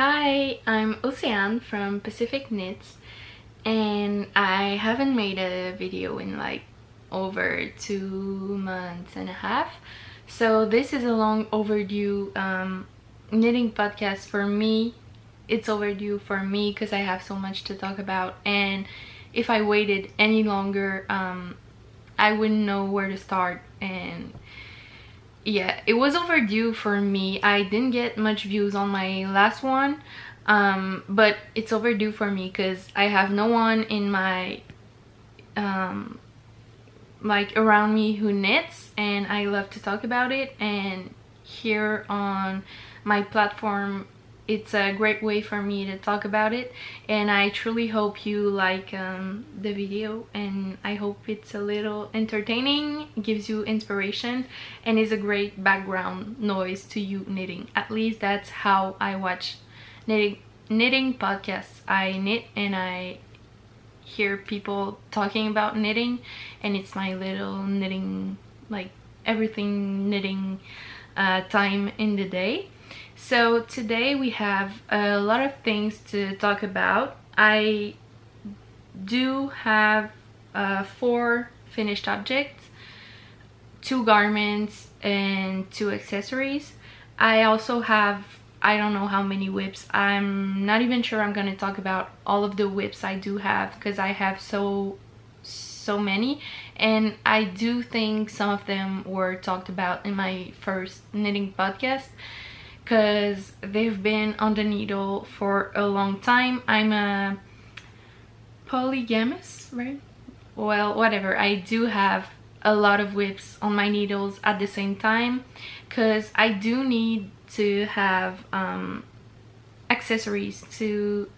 Hi, I'm Susanne from Pacific Knits, and I haven't made a video in like over 2 months and a half, so this is a long overdue knitting podcast for me. It's overdue for me because I have so much to talk about, and if I waited any longer I wouldn't know where to start. And yeah, it was overdue for me. I didn't get much views on my last one, but it's overdue for me because I have no one in my like around me who knits, and I love to talk about it, and here on my platform it's a great way for me to talk about it. And I truly hope you like the video, and I hope it's a little entertaining, gives you inspiration, and is a great background noise to you knitting. At least that's how I watch knitting podcasts. I knit and I hear people talking about knitting, and it's my little knitting, like everything knitting time in the day. So today we have a lot of things to talk about. I do have 4 finished objects, 2 garments and 2 accessories. I also have, I don't know how many WIPs. I'm not even sure I'm gonna talk about all of the WIPs I do have because I have so many, and I do think some of them were talked about in my first knitting podcast because they've been on the needle for a long time. I'm a polygamous, right? Well, whatever. I do have a lot of WIPs on my needles at the same time because I do need to have accessories to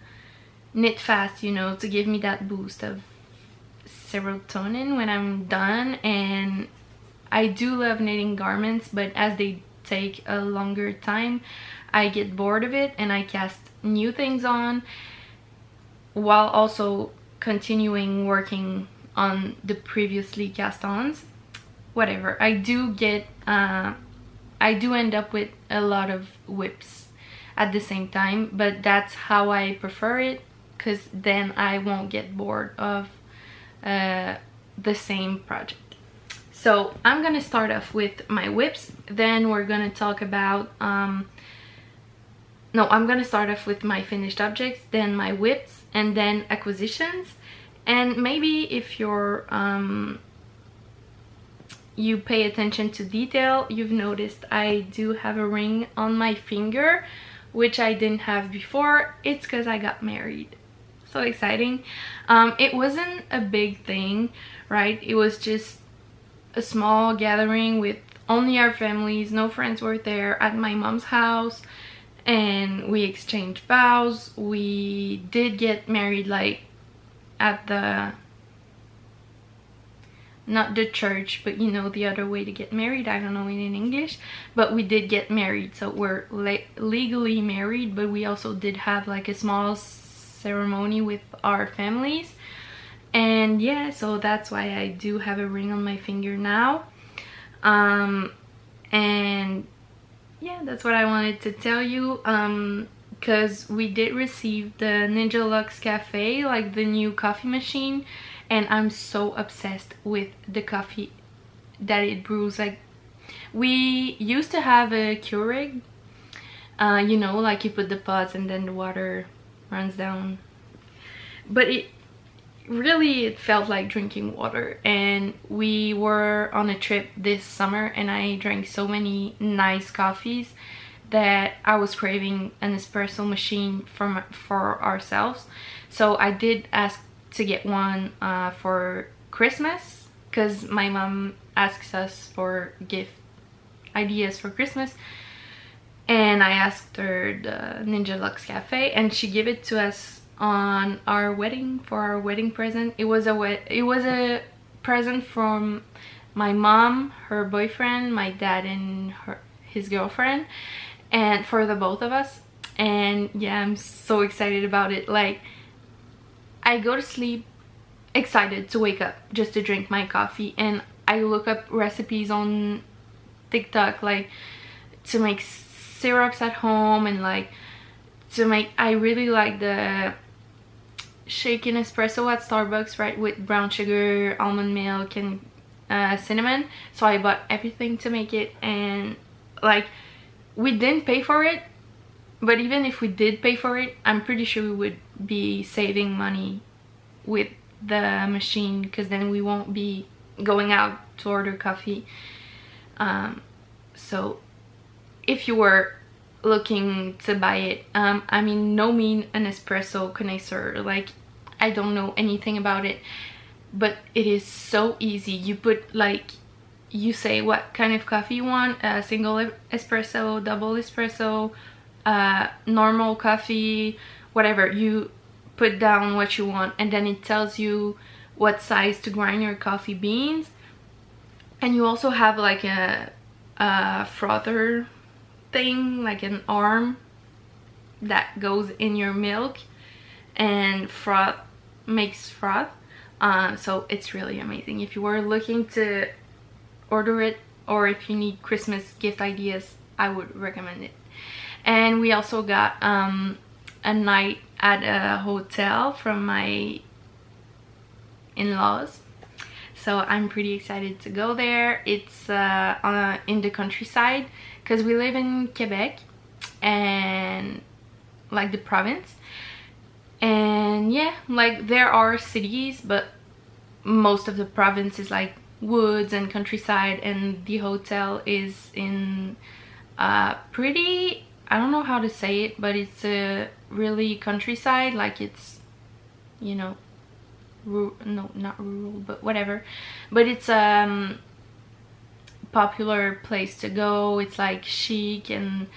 knit fast, you know, to give me that boost of serotonin when I'm done. And I do love knitting garments, but as they take a longer time I get bored of it and I cast new things on while also continuing working on the previously cast ons. Whatever, I do end up with a lot of WIPs at the same time, but that's how I prefer it because then I won't get bored of the same project. So I'm gonna start off with my WIPs, then we're gonna talk about I'm gonna start off with my finished objects, then my WIPs, and then acquisitions. And maybe if you're you pay attention to detail, you've noticed I do have a ring on my finger, which I didn't have before. It's because I got married. So exciting. It wasn't a big thing, right? It was just a small gathering with only our families, no friends were there, at my mom's house, and we exchanged vows. We did get married like at the, not the church, but you know, the other way to get married, I don't know in English, but we did get married, so we're legally married, but we also did have like a small ceremony with our families. And yeah, so that's why I do have a ring on my finger now. And yeah, that's what I wanted to tell you, because we did receive the Ninja Luxe Cafe, like the new coffee machine, and I'm so obsessed with the coffee that it brews. Like, we used to have a Keurig, you know, like you put the pots and then the water runs down, but it felt like drinking water. And we were on a trip this summer and I drank so many nice coffees that I was craving an espresso machine for ourselves. So I did ask to get one for Christmas because my mom asks us for gift ideas for Christmas, and I asked her the Ninja Luxe Cafe, and she gave it to us on our wedding, for our wedding present. It was a present from my mom, her boyfriend, my dad and his girlfriend, and for the both of us. And yeah, I'm so excited about it. Like, I go to sleep excited to wake up just to drink my coffee, and I look up recipes on TikTok, like to make syrups at home and like to make. I really like the shaken espresso at Starbucks, right, with brown sugar, almond milk, and cinnamon. So I bought everything to make it, and like, we didn't pay for it, but even if we did pay for it, I'm pretty sure we would be saving money with the machine, because then we won't be going out to order coffee. So if you were looking to buy it, I mean, no mean an espresso connoisseur, like I don't know anything about it, but it is so easy. You put, like, you say what kind of coffee you want, a single espresso, double espresso, normal coffee, whatever. You put down what you want, and then it tells you what size to grind your coffee beans. And you also have like a frother thing, like an arm that goes in your milk and makes froth. So it's really amazing. If you were looking to order it, or if you need Christmas gift ideas, I would recommend it. And we also got a night at a hotel from my in-laws, so I'm pretty excited to go there. It's in the countryside, because we live in Quebec, and like the province, and yeah, like there are cities, but most of the province is like woods and countryside, and the hotel is in pretty, I don't know how to say it, but it's a really countryside, like it's, you know, no, not rural, but whatever. But it's popular place to go. It's like chic, and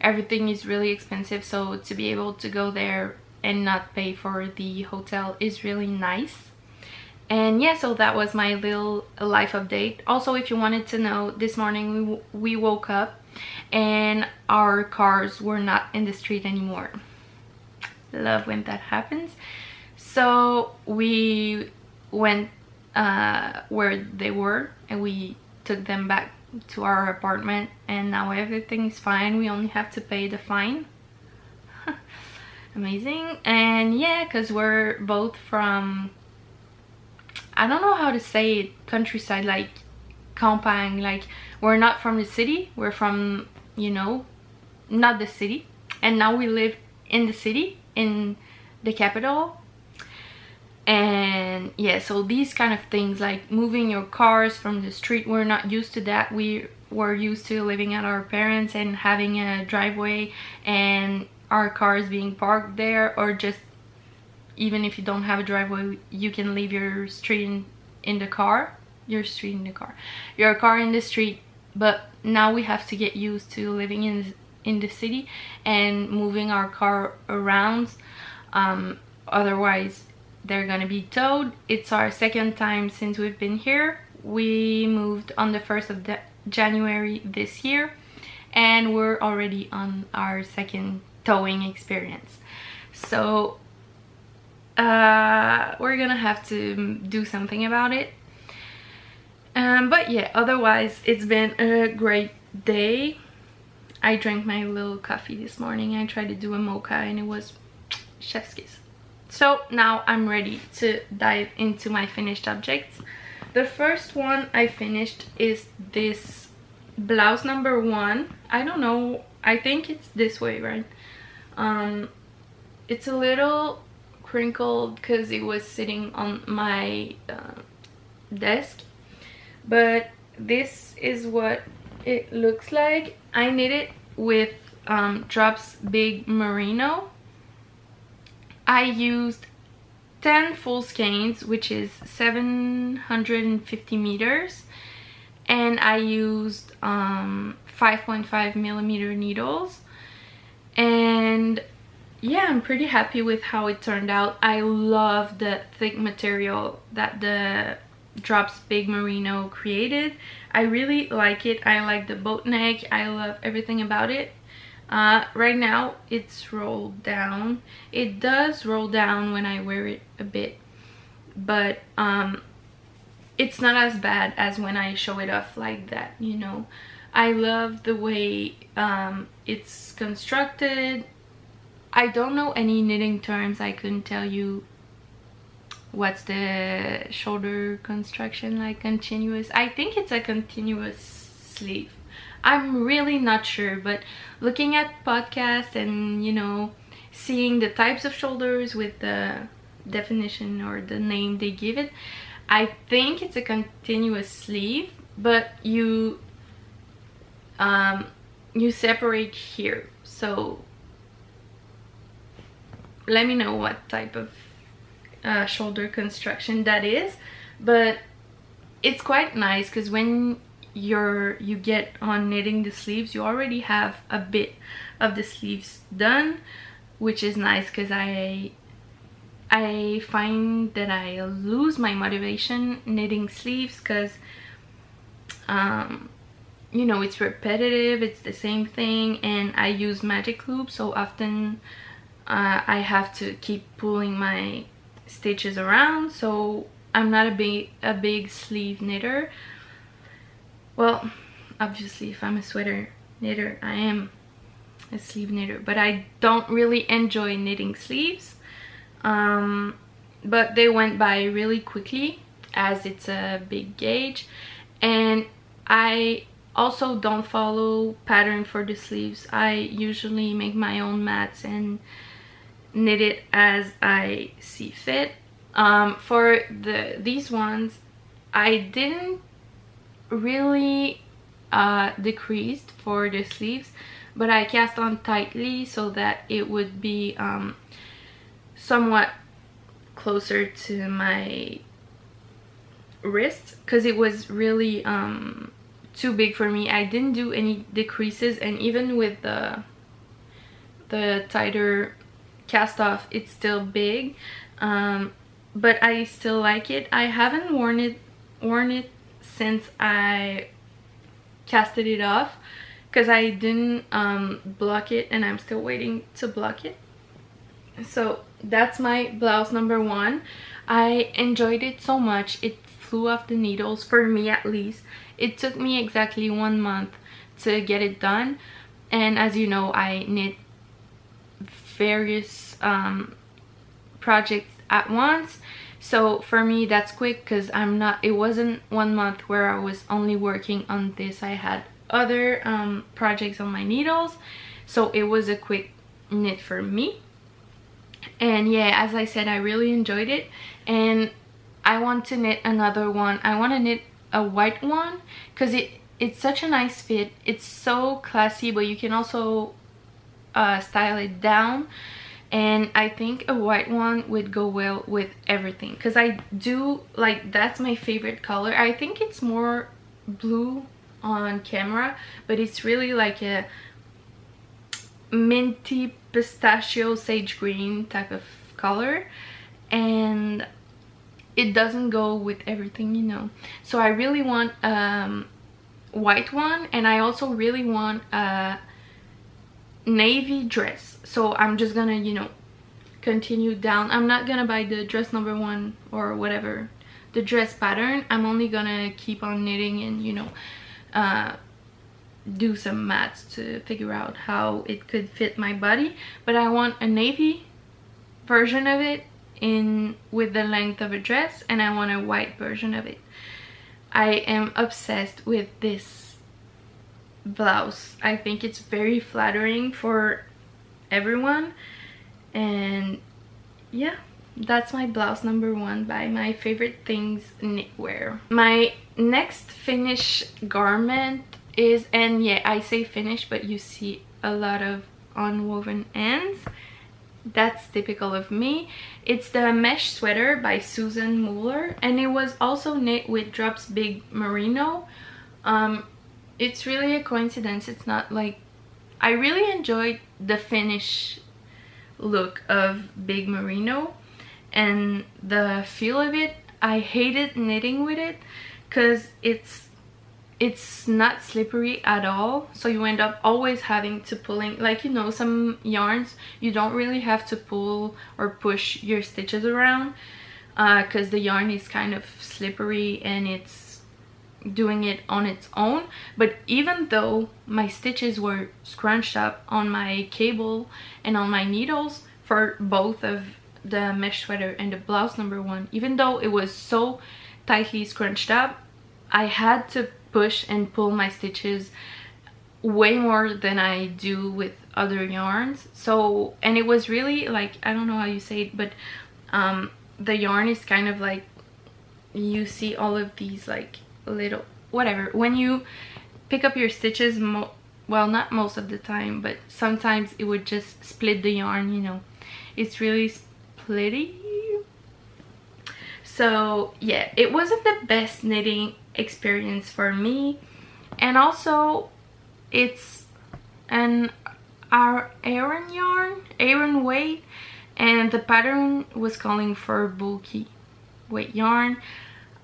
everything is really expensive, so to be able to go there and not pay for the hotel is really nice. And yeah, so that was my little life update. Also, if you wanted to know, this morning we woke up and our cars were not in the street anymore. Love when that happens. So we went where they were, and we took them back to our apartment, and now everything is fine. We only have to pay the fine. Amazing. And yeah, because we're both from, I don't know how to say it, countryside, like campagne, like we're not from the city, we're from, you know, not the city, and now we live in the city, in the capital. And yeah, so these kind of things, like moving your cars from the street, we're not used to that. We were used to living at our parents and having a driveway and our cars being parked there, or just even if you don't have a driveway, you can leave your street in the car, your car in the street. But now we have to get used to living in the city and moving our car around, otherwise they're gonna be towed. It's our second time since we've been here. We moved on the 1st of January this year, and we're already on our second towing experience. So we're gonna have to do something about it. But yeah, otherwise it's been a great day. I drank my little coffee this morning. I tried to do a mocha and it was chef's kiss. So now I'm ready to dive into my finished objects. The first one I finished is this blouse number 1. I don't know, I think it's this way, right? It's a little crinkled because it was sitting on my desk, but this is what it looks like. I knit it with Drops Big Merino. I used 10 full skeins, which is 750 meters, and I used 5.5 millimeter needles. And yeah, I'm pretty happy with how it turned out. I love the thick material that the Drops Big Merino created. I really like it. I like the boat neck. I love everything about it. Right now it's rolled down. It does roll down when I wear it a bit, but it's not as bad as when I show it off like that, you know. I love the way it's constructed. I don't know any knitting terms. I couldn't tell you what's the shoulder construction, like continuous. I think it's a continuous sleeve. I'm really not sure, but looking at podcasts and, you know, seeing the types of shoulders with the definition or the name they give it, I think it's a continuous sleeve, but you separate here. So let me know what type of shoulder construction that is, but it's quite nice because when you get on knitting the sleeves, you already have a bit of the sleeves done, which is nice because I find that I lose my motivation knitting sleeves because you know, it's repetitive, it's the same thing, and I use magic loop, so often I have to keep pulling my stitches around, so I'm not a big sleeve knitter. Well, obviously if I'm a sweater knitter, I am a sleeve knitter, but I don't really enjoy knitting sleeves. But they went by really quickly as it's a big gauge, and I also don't follow pattern for the sleeves. I usually make my own mats and knit it as I see fit. For these ones, I didn't really decrease for the sleeves, but I cast on tightly so that it would be somewhat closer to my wrist, because it was really too big for me. I didn't do any decreases, and even with the tighter cast off, it's still big, but I still like it. I haven't worn it since I casted it off because I didn't block it, and I'm still waiting to block it. So that's my blouse number 1. I enjoyed it so much. It flew off the needles, for me at least. It took me exactly 1 month to get it done, and as you know, I knit various projects at once, so for me that's quick because it wasn't 1 month where I was only working on this. I had other projects on my needles, so it was a quick knit for me. And yeah, as I said, I really enjoyed it, and I want to knit another one. I want to knit a white one because it's such a nice fit. It's so classy, but you can also style it down, and I think a white one would go well with everything because I do like, that's my favorite color. I think it's more blue on camera, but it's really like a minty pistachio sage green type of color, and it doesn't go with everything, you know. So I really want white one, and I also really want a navy dress. So I'm just gonna, you know, continue down. I'm not gonna buy the dress number 1 or whatever, the dress pattern. I'm only gonna keep on knitting and, you know, do some mats to figure out how it could fit my body. But I want a navy version of it with the length of a dress, and I want a white version of it. I am obsessed with this blouse. I think it's very flattering for everyone, and yeah, that's my blouse number 1 by My Favorite Things Knitwear. My next finish garment is, and yeah, I say finish, but you see a lot of unwoven ends. That's typical of me. It's the mesh sweater by Susanne Muller, and it was also knit with Drops Big Merino. It's really a coincidence. It's not like, I really enjoyed the finish look of Big Merino and the feel of it. I hated knitting with it because it's not slippery at all, so you end up always having to pulling, like, you know, some yarns you don't really have to pull or push your stitches around because the yarn is kind of slippery and it's doing it on its own. But even though my stitches were scrunched up on my cable and on my needles for both of the mesh sweater and the blouse #1, even though it was so tightly scrunched up, I had to push and pull my stitches way more than I do with other yarns. So, and it was really like, I don't know how you say it, but the yarn is kind of like, you see all of these like little whatever when you pick up your stitches, well, not most of the time, but sometimes it would just split the yarn, you know. It's really splitty. So yeah, it wasn't the best knitting experience for me. And also it's an Arien yarn, Arien weight, and the pattern was calling for bulky weight yarn.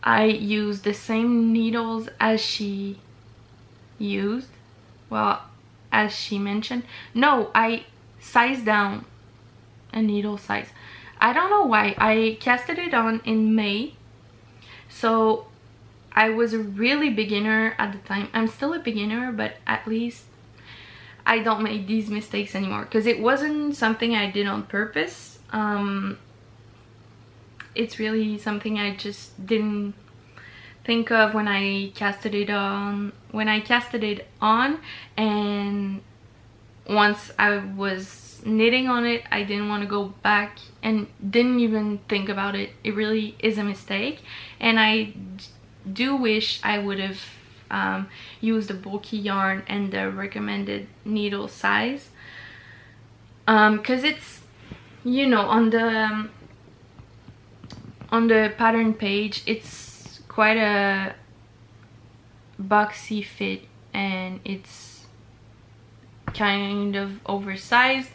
I used the same needles as she used, well, as she mentioned. No, I sized down a needle size. I don't know why. I casted it on in May, so I was a really beginner at the time. I'm still a beginner, but at least I don't make these mistakes anymore, because it wasn't something I did on purpose. It's really something I just didn't think of when I casted it on. And once I was knitting on it, I didn't want to go back and didn't even think about it. It really is a mistake, and I do wish I would have used the bulky yarn and the recommended needle size, because it's, you know, on the pattern page, it's quite a boxy fit, and it's kind of oversized,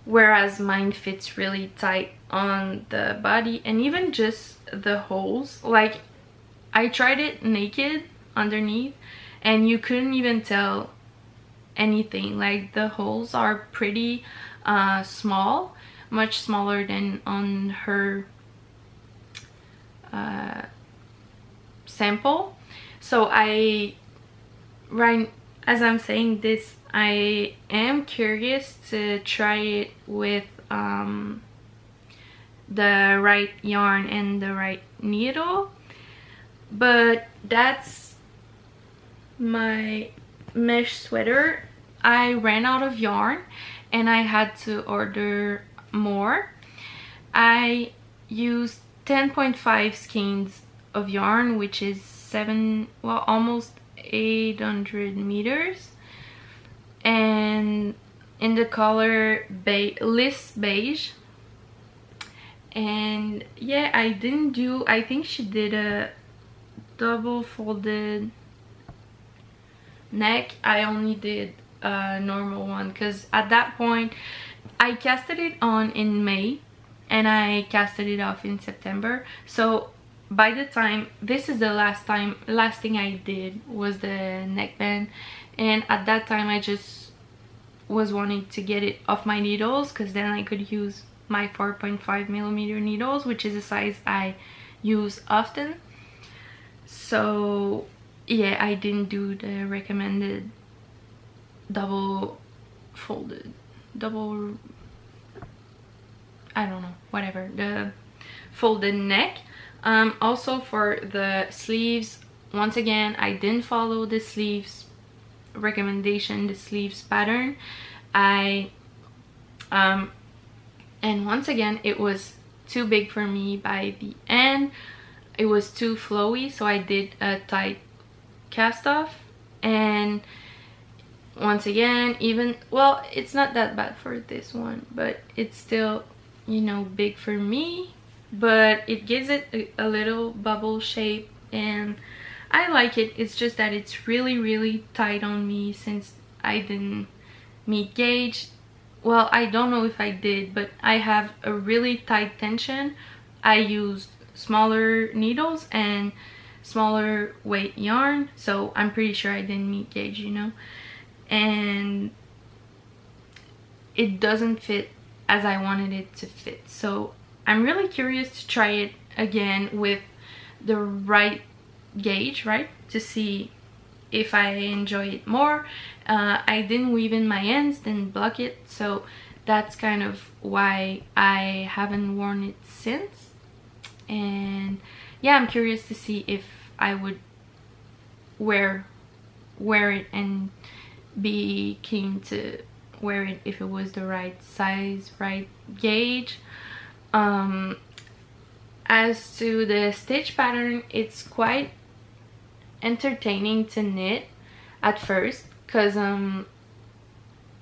whereas mine fits really tight on the body. And even just the holes, like I tried it naked underneath and you couldn't even tell anything. Like the holes are pretty small, much smaller than on her sample. So right as I'm saying this, I am curious to try it with the right yarn and the right needle. But that's my mesh sweater. I ran out of yarn and I had to order more. I used 10.5 skeins of yarn, which is almost 800 meters, and in the color Lys Beige. And yeah, I think she did a double folded neck. I only did a normal one because at that point I casted it on in May and I casted it off in September. So by the time, this is the last thing I did was the neckband, and at that time I just was wanting to get it off my needles, because then I could use my 4.5 millimeter needles, which is a size I use often. So yeah, I didn't do the recommended double folded, I don't know, whatever, the folded neck. Also for the sleeves, once again, I didn't follow the sleeves recommendation, the sleeves pattern. And once again, it was too big for me by the end. It was too flowy, so I did a tight cast off. And once again, well, it's not that bad for this one, but it's still, you know, big for me. But it gives it a little bubble shape and I like it. It's just that it's really tight on me since I didn't meet gauge. Well, I don't know if I did, but I have a really tight tension. I used smaller needles and smaller weight yarn, so I'm pretty sure I didn't meet gauge, you know. And it doesn't fit as I wanted it to fit. So I'm really curious to try it again with the right gauge, right, to see if I enjoy it more. I didn't weave in my ends, didn't block it, so that's kind of why I haven't worn it since. And yeah, I'm curious to see if I would wear it and be keen to wear it if it was the right size, right gauge. As to the stitch pattern, it's quite entertaining to knit at first, because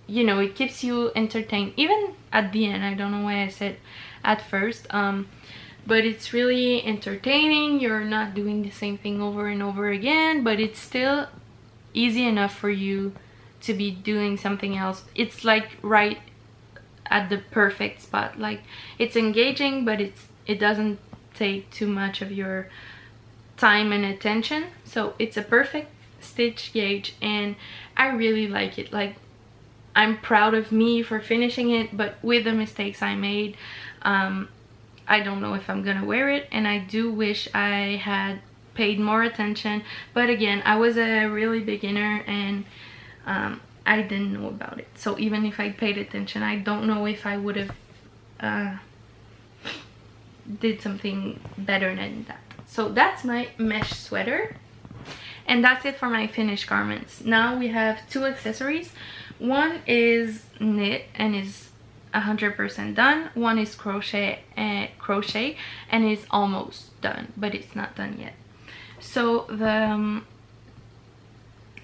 you know, it keeps you entertained even at the end. I don't know why I said at first, but it's really entertaining. You're not doing the same thing over and over again, but it's still easy enough for you to be doing something else. It's like right at the perfect spot. Like, it's engaging, but it doesn't take too much of your time and attention. So it's a perfect stitch gauge, and I really like it. Like, I'm proud of me for finishing it, but with the mistakes I made, I don't know if I'm gonna wear it, and I do wish I had paid more attention. But again, I was a really beginner, and I didn't know about it. So even if I paid attention, I don't know if I would have did something better than that. So that's my mesh sweater, and that's it for my finished garments. Now we have two accessories. One is knit and is 100% done. One is crochet and is almost done, but it's not done yet. So the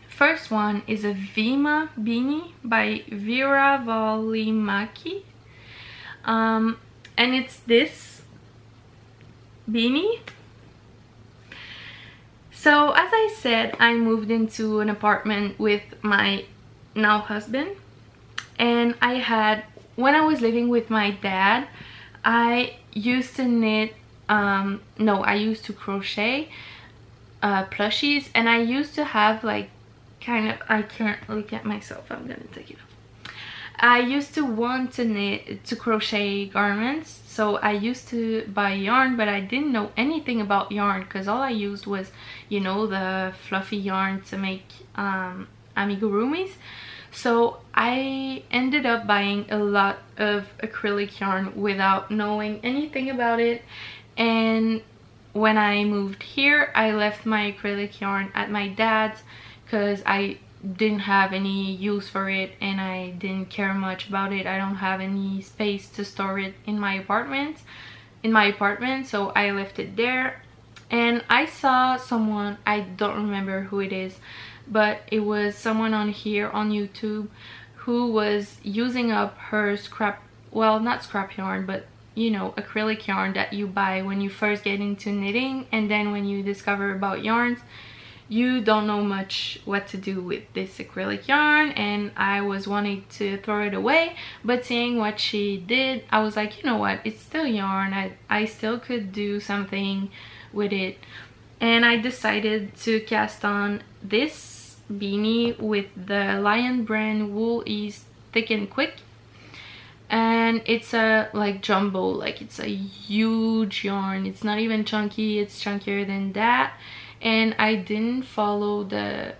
first one is a Viima beanie by Veera Välimäki, and it's this beanie. So as I said, I moved into an apartment with my now husband, and when I was living with my dad, I used to knit, I used to crochet plushies, and I used to have like I can't look at myself, I'm gonna take it off. I used to want to crochet garments, so I used to buy yarn, but I didn't know anything about yarn because all I used was, you know, the fluffy yarn to make amigurumis. So I ended up buying a lot of acrylic yarn without knowing anything about it, and when I moved here, I left my acrylic yarn at my dad's because I didn't have any use for it and I didn't care much about it. I don't have any space to store it in my apartment, so I left it there. And I saw someone, I don't remember who it is, but it was someone on here on YouTube who was using up her scrap, well, not scrap yarn, but you know, acrylic yarn that you buy when you first get into knitting, and then when you discover about yarns, you don't know much what to do with this acrylic yarn. And I was wanting to throw it away, but seeing what she did, I was like, you know what, it's still yarn, I still could do something with it. And I decided to cast on this beanie with the Lion brand Wool Ease Thick and Quick, and it's a like jumbo, like it's a huge yarn. It's not even chunky, it's chunkier than that. And I didn't follow the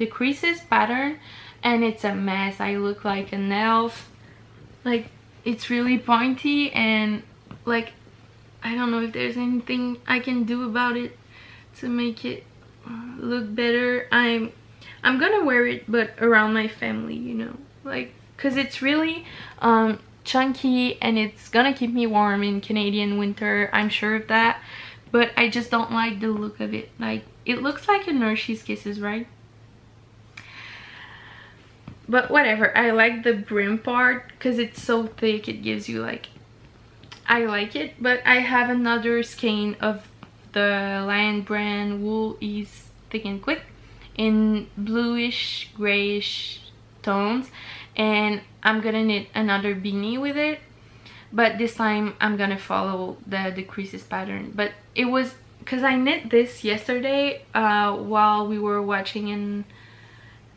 creases pattern, and it's a mess. I look like an elf. Like, it's really pointy, and like, I don't know if there's anything I can do about it to make it look better. I'm gonna wear it, but around my family, you know, like, because it's really chunky and it's gonna keep me warm in Canadian winter, I'm sure of that. But I just don't like the look of it. Like, it looks like a Hershey's Kisses, right? But whatever, I like the brim part because it's so thick, it gives you like, I like it. But I have another skein of the Lion brand Wool Ease Thick and Quick in bluish grayish tones, and I'm gonna knit another beanie with it, but this time I'm gonna follow the creases pattern. But it was because I knit this yesterday while we were watching an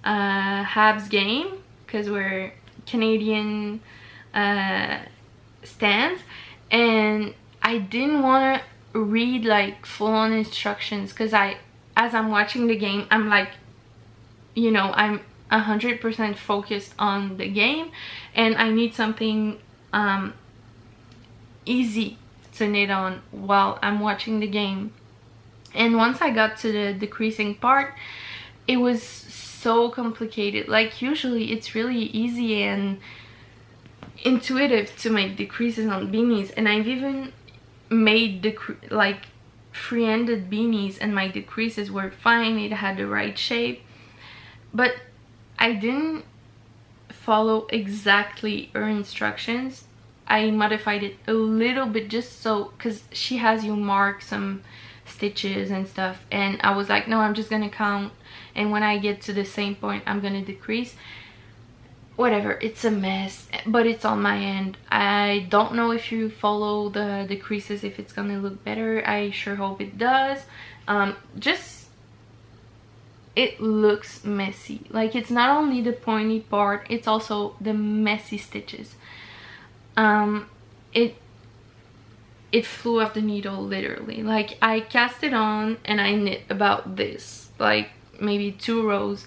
Habs game, because we're Canadian stands, and I didn't want to read like full-on instructions, because as I'm watching the game, I'm like, you know, I'm 100% focused on the game, and I need something easy to knit on while I'm watching the game. And once I got to the decreasing part, it was so complicated. Like usually it's really easy and intuitive to make decreases on beanies, and I've even made like free-ended beanies and my decreases were fine, it had the right shape, but I didn't follow exactly her instructions. I modified it a little bit just so, because she has you mark some stitches and stuff, and I was like, no, I'm just gonna count, and when I get to the same point I'm gonna decrease. Whatever, it's a mess, but it's on my end. I don't know if you follow the decreases if it's gonna look better. I sure hope it does. Just it looks messy. Like it's not only the pointy part, it's also the messy stitches. It flew off the needle literally. Like I cast it on and I knit about this, like maybe 2 rows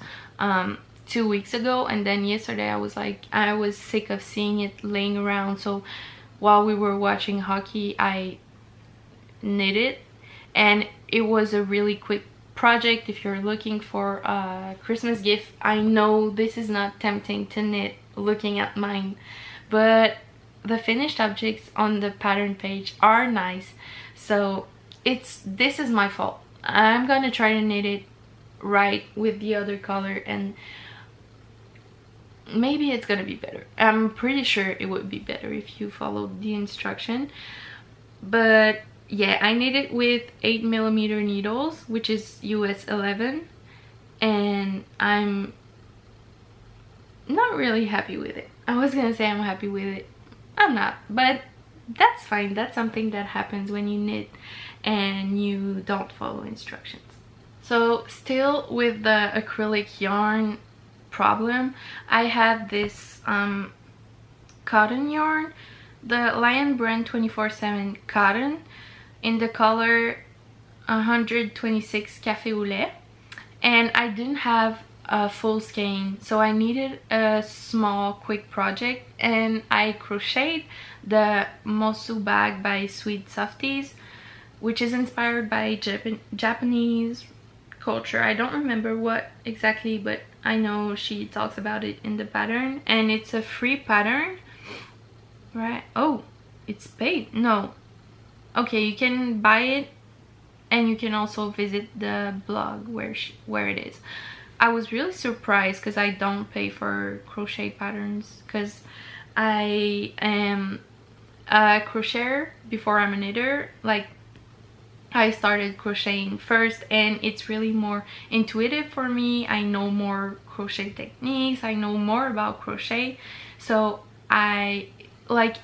2 weeks ago, and then yesterday I was like, I was sick of seeing it laying around, so while we were watching hockey I knit it, and it was a really quick project. If you're looking for a Christmas gift, I know this is not tempting to knit looking at mine, but the finished objects on the pattern page are nice, so this is my fault. I'm gonna try to knit it right with the other color, and maybe it's gonna be better. I'm pretty sure it would be better if you followed the instruction. But yeah, I knit it with 8mm needles, which is US 11, and I'm not really happy with it. I was gonna say I'm happy with it, I'm not, but that's fine. That's something that happens when you knit and you don't follow instructions. So still with the acrylic yarn problem, I had this cotton yarn, the Lion Brand 24/7 cotton, in the color 126 Café au lait, and I didn't have a full skein, so I needed a small quick project, and I crocheted the Mosu bag by Sweet Softies, which is inspired by Japanese culture. I don't remember what exactly, but I know she talks about it in the pattern, and it's a free pattern, right? Oh, it's paid. No, okay, you can buy it, and you can also visit the blog where it is. I was really surprised because I don't pay for crochet patterns, because I am a crocheter before I'm a knitter. Like I started crocheting first, and it's really more intuitive for me. I know more crochet techniques, I know more about crochet, so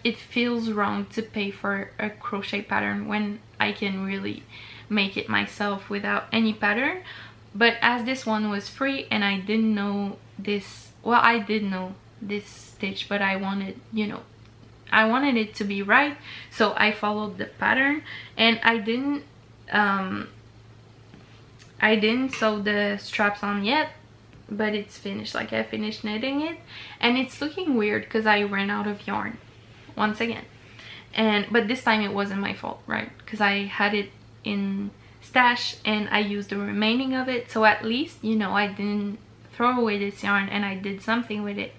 it feels wrong to pay for a crochet pattern when I can really make it myself without any pattern. But as this one was free and I didn't know this, well, I did know this stitch, but I wanted, you know, I wanted it to be right, so I followed the pattern, and I didn't sew the straps on yet, but it's finished. Like I finished knitting it, and it's looking weird because I ran out of yarn once again, but this time it wasn't my fault, right? Because I had it in stash and I used the remaining of it, so at least, you know, I didn't throw away this yarn and I did something with it,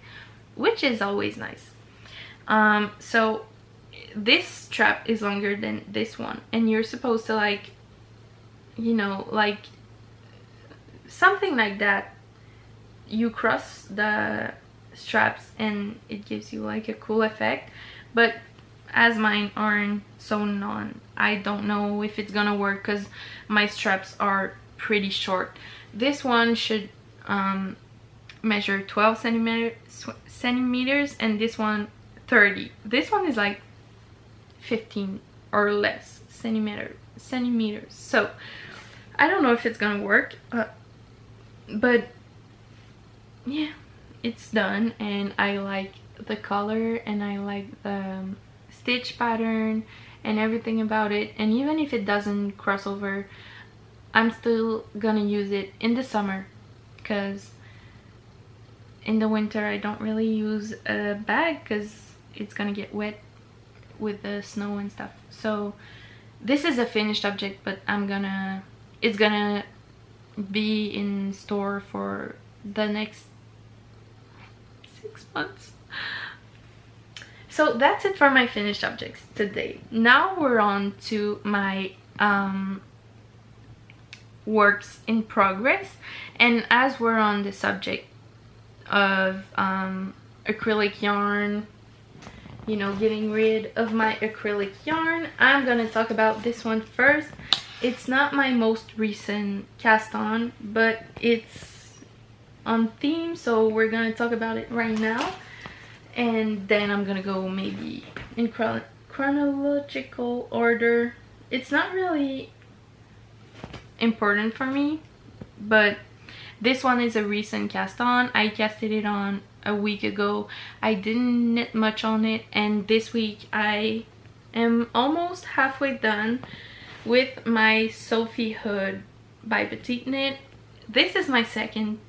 which is always nice. So this strap is longer than this one, and you're supposed to, like, you know, like something like that, you cross the straps and it gives you like a cool effect. But as mine aren't sewn on, I don't know if it's gonna work because my straps are pretty short. This one should measure 12 centimeters, and this one 30. This one is like 15 or less centimeters. So I don't know if it's gonna work, but yeah, it's done, and I like the color and I like the stitch pattern, and everything about it. And even if it doesn't cross over, I'm still gonna use it in the summer, because in the winter I don't really use a bag because it's gonna get wet with the snow and stuff. So this is a finished object, but it's gonna be in store for the next 6 months. So that's it for my finished objects today. Now we're on to my works in progress. And as we're on the subject of acrylic yarn, you know, getting rid of my acrylic yarn, I'm gonna talk about this one first. It's not my most recent cast on, but it's on theme, so we're gonna talk about it right now. And then I'm gonna go maybe in chronological order. It's not really important for me, but this one is a recent cast on. I casted it on a week ago. I didn't knit much on it, and this week I am almost halfway done with my Sophie hood by Petite Knit. This is my second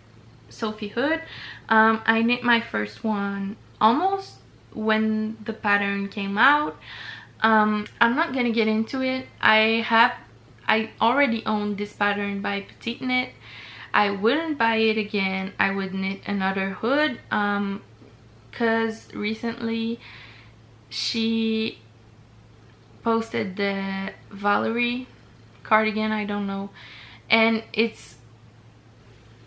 Sophie hood. I knit my first one almost when the pattern came out. I'm not gonna get into it. I already own this pattern by Petite Knit. I wouldn't buy it again. I would knit another hood because recently she posted the Valerie cardigan, I don't know, and it's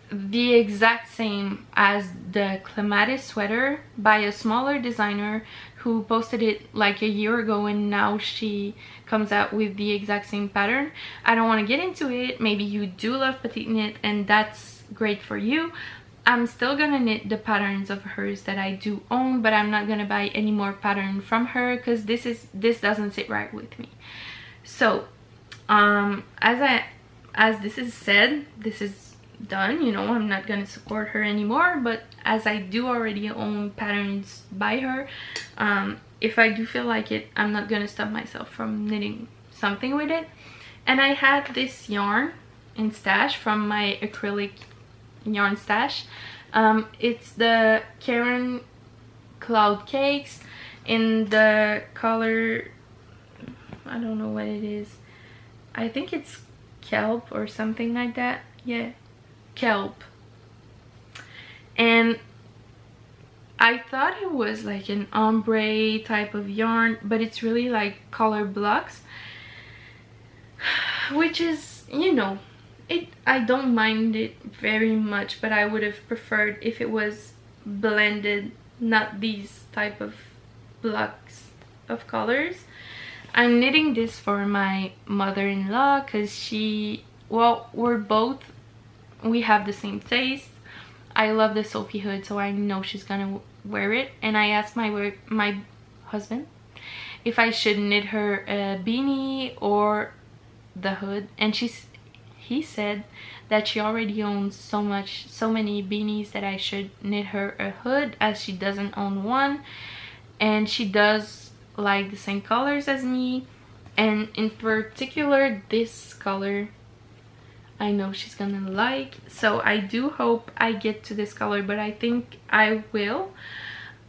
the exact same as the clematis sweater by a smaller designer who posted it like a year ago, and now she comes out with the exact same pattern. I don't want to get into it. Maybe you do love Petite Knit and that's great for you. I'm still gonna knit the patterns of hers that I do own, but I'm not gonna buy any more pattern from her because this doesn't sit right with me. So as this is said, this is done, you know, I'm not gonna support her anymore. But as I do already own patterns by her, if I do feel like it, I'm not gonna stop myself from knitting something with it. And I had this yarn in stash from my acrylic yarn stash. It's the Karen Cloud Cakes in the color, I don't know what it is, I think it's kelp or something like that. Yeah, kelp. And I thought it was like an ombre type of yarn, but it's really like color blocks, which is, you know, I don't mind it very much, but I would have preferred if it was blended, not these type of blocks of colors. I'm knitting this for my mother-in-law because we have the same taste. I love the Sophie hood, so I know she's gonna wear it. And I asked my husband if I should knit her a beanie or the hood, and he said that she already owns so many beanies that I should knit her a hood, as she doesn't own one, and she does like the same colors as me, and in particular this color I know she's gonna like. So I do hope I get to this color, but I think I will.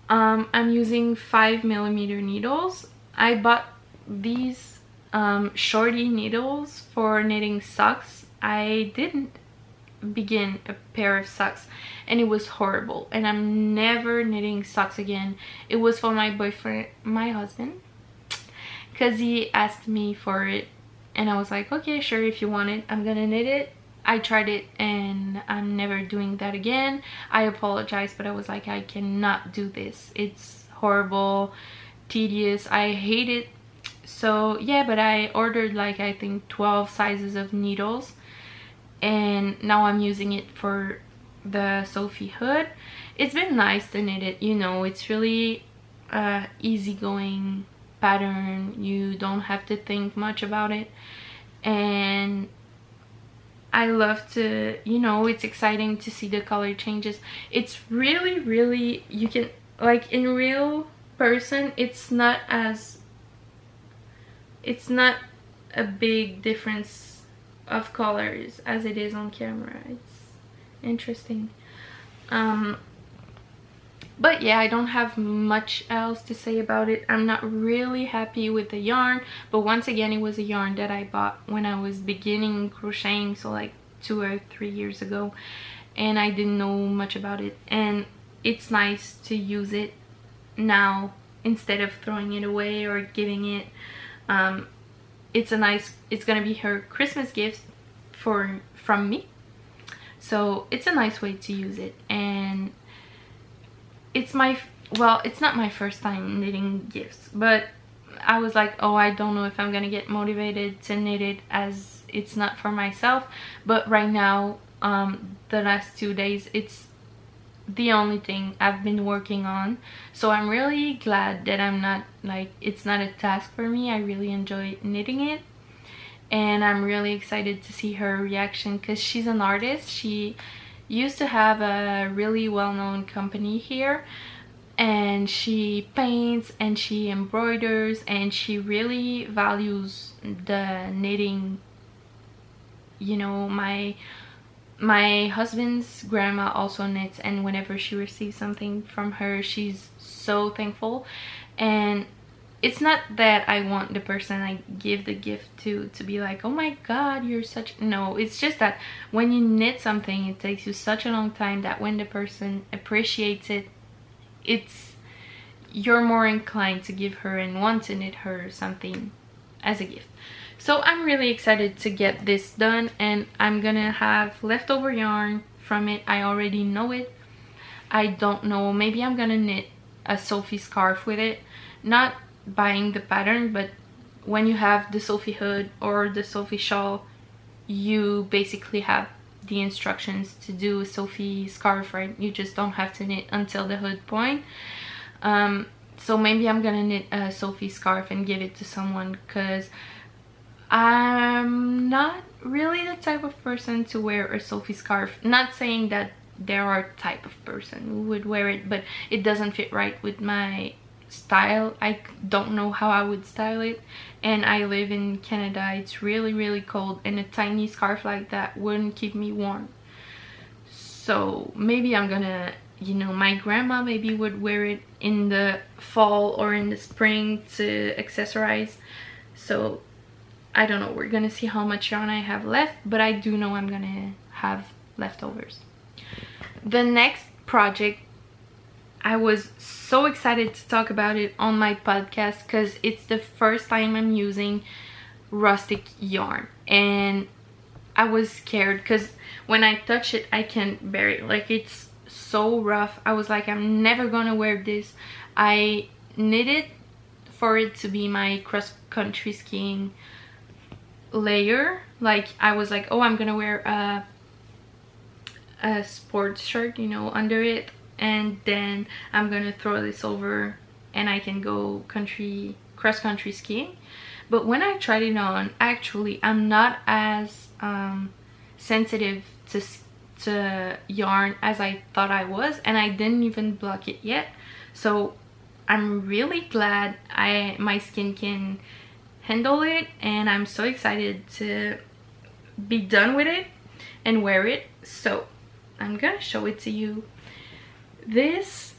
I'm using 5mm needles. I bought these shorty needles for knitting socks. I didn't begin a pair of socks and it was horrible, and I'm never knitting socks again. It was for my boyfriend, my husband, because he asked me for it. And I was like, okay, sure, if you want it, I'm gonna knit it. I tried it and I'm never doing that again. I apologize, but I was like, I cannot do this. It's horrible, tedious, I hate it. So yeah, but I ordered like I think 12 sizes of needles, and now I'm using it for the Sophie hood. It's been nice to knit it, you know, it's really easygoing pattern. You don't have to think much about it, and I love to, you know, it's exciting to see the color changes. It's really, you can, like, in real person it's not as it's not a big difference of colors as it is on camera. It's interesting. But yeah, I don't have much else to say about it. I'm not really happy with the yarn, but once again, it was a yarn that I bought when I was beginning crocheting, so like 2 or 3 years ago, and I didn't know much about it, and it's nice to use it now instead of throwing it away or giving it. It's gonna be her Christmas gift from me, so it's a nice way to use it. And it's it's not my first time knitting gifts, but I was like, oh, I don't know if I'm gonna get motivated to knit it as it's not for myself. But right now, the last 2 days, it's the only thing I've been working on, so I'm really glad that I'm not like, it's not a task for me. I really enjoy knitting it, and I'm really excited to see her reaction because she's an artist. She used to have a really well-known company here, and she paints and she embroiders, and she really values the knitting. You know, my husband's grandma also knits, and whenever she receives something from her, she's so thankful. And it's not that I want the person I give the gift to be like, oh my god, you're such... No, it's just that when you knit something, it takes you such a long time that when the person appreciates it, you're more inclined to give her and want to knit her something as a gift. So I'm really excited to get this done, and I'm gonna have leftover yarn from it. I already know it. I don't know, maybe I'm gonna knit a Sophie scarf with it. Not buying the pattern, but when you have the Sophie hood or the Sophie shawl, you basically have the instructions to do a Sophie scarf, right? You just don't have to knit until the hood point. So maybe I'm gonna knit a Sophie scarf and give it to someone, because I'm not really the type of person to wear a Sophie scarf. Not saying that there are type of person who would wear it, but it doesn't fit right with my style. I don't know how I would style it, and I live in Canada. It's really cold, and a tiny scarf like that wouldn't keep me warm. So maybe I'm gonna, you know, my grandma maybe would wear it in the fall or in the spring to accessorize. So I don't know, we're gonna see how much yarn I have left, but I do know I'm gonna have leftovers. The next project, I was so excited to talk about it on my podcast because it's the first time I'm using rustic yarn, and I was scared because when I touch it, I can't bear it. Like, it's so rough. I was like, I'm never gonna wear this. I knitted for it to be my cross-country skiing layer. Like, I was like, oh, I'm gonna wear a sports shirt, you know, under it, and then I'm gonna throw this over and I can go cross-country skiing. But when I tried it on, actually I'm not as sensitive to yarn as I thought I was, and I didn't even block it yet. So I'm really glad my skin can handle it, and I'm so excited to be done with it and wear it. So I'm gonna show it to you. This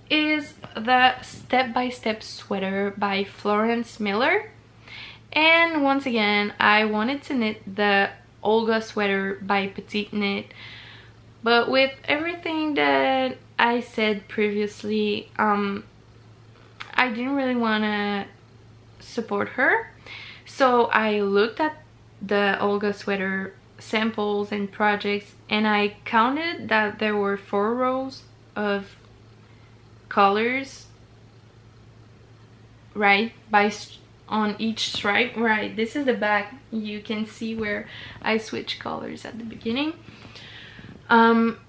is the step-by-step sweater by Florence Miller, and once again I wanted to knit the Olga sweater by Petite Knit, but with everything that I said previously, I didn't really want to support her. So I looked at the Olga sweater samples and projects, and I counted that there were 4 rows of colors, right, on each stripe. Right, this is the back. You can see where I switched colors at the beginning.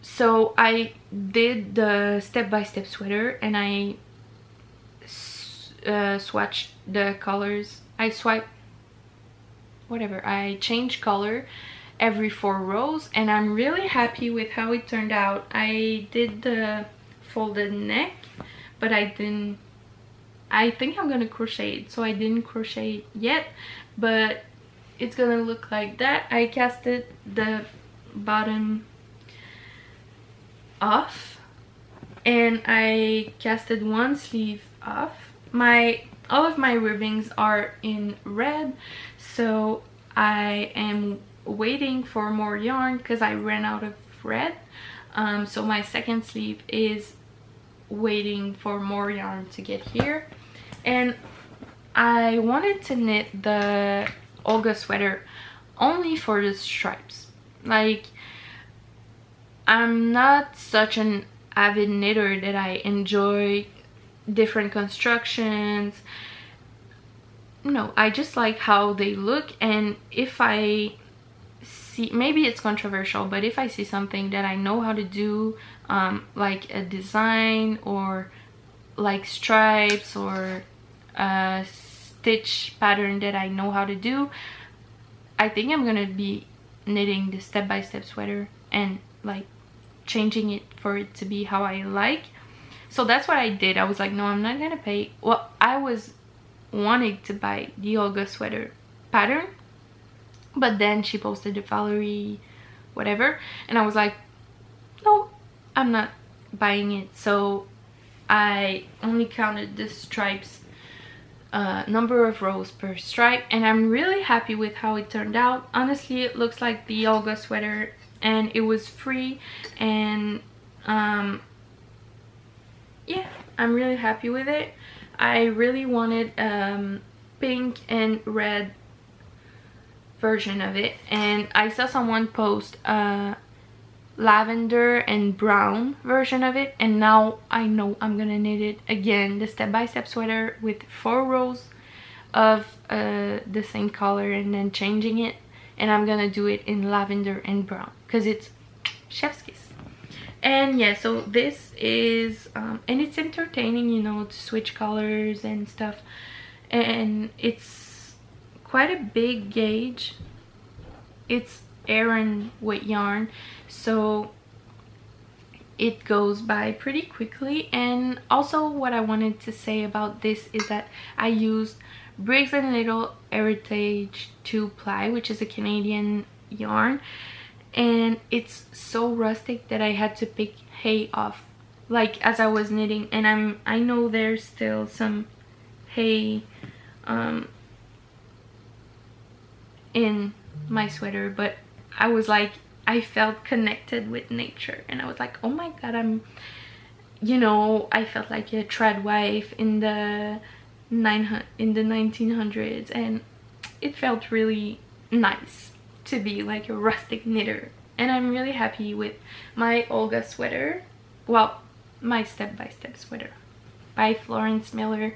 So I did the step-by-step sweater, and I swatched the colors. I changed color every 4 rows, and I'm really happy with how it turned out. I did the folded neck, but I I think I'm gonna crochet it, so I didn't crochet it yet, but it's gonna look like that. I casted the bottom off and I casted one sleeve off. All of my ribbings are in red, so I am waiting for more yarn because I ran out of red. So my second sleeve is waiting for more yarn to get here. And I wanted to knit the Olga sweater only for the stripes. Like, I'm not such an avid knitter that I enjoy different constructions. No, I just like how they look, and if I see, maybe it's controversial, but if I see something that I know how to do, like a design or like stripes or a stitch pattern that I know how to do, I think I'm gonna be knitting the step-by-step sweater and like changing it for it to be how I like. So that's what I did. I was like, no, I'm not gonna pay. Well, I was wanting to buy the Olga sweater pattern, but then she posted the Valerie whatever, and I was like, no, I'm not buying it. So I only counted the stripes, number of rows per stripe, and I'm really happy with how it turned out. Honestly, it looks like the Olga sweater, and it was free, and yeah, I'm really happy with it. I really wanted pink and red version of it, and I saw someone post a lavender and brown version of it, and now I know I'm gonna knit it again, the step-by-step sweater with 4 rows of the same color and then changing it, and I'm gonna do it in lavender and brown because it's chef's kiss. And yeah, so this is and it's entertaining, you know, to switch colors and stuff, and it's quite a big gauge. It's Arien weight yarn, so it goes by pretty quickly. And also what I wanted to say about this is that I used Briggs & Little Heritage 2 ply, which is a Canadian yarn, and it's so rustic that I had to pick hay off like as I was knitting, and I know there's still some hay in my sweater, but I was like, I felt connected with nature, and I was like, oh my god, you know, I felt like a trad wife in the 1900s, and it felt really nice to be like a rustic knitter. And I'm really happy with my Olga sweater, well, my step-by-step sweater by Florence Miller,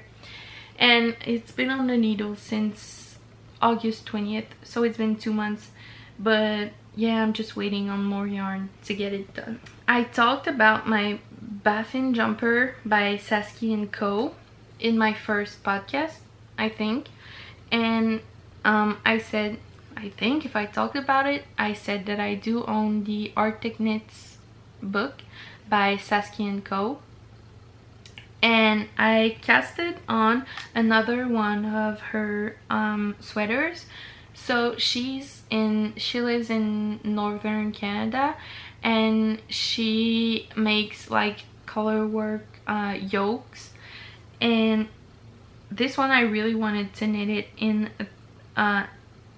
and it's been on the needle since August 20th, so it's been 2 months. But yeah, I'm just waiting on more yarn to get it done. I talked about my baffin jumper by Saskie&co in my first podcast, I think, and I said, I think if I talked about it, I said that I do own the Arctic Knits book by Saskie&co, and I casted on another one of her sweaters. So she lives in northern Canada, and she makes like color work yokes, and this one I really wanted to knit it in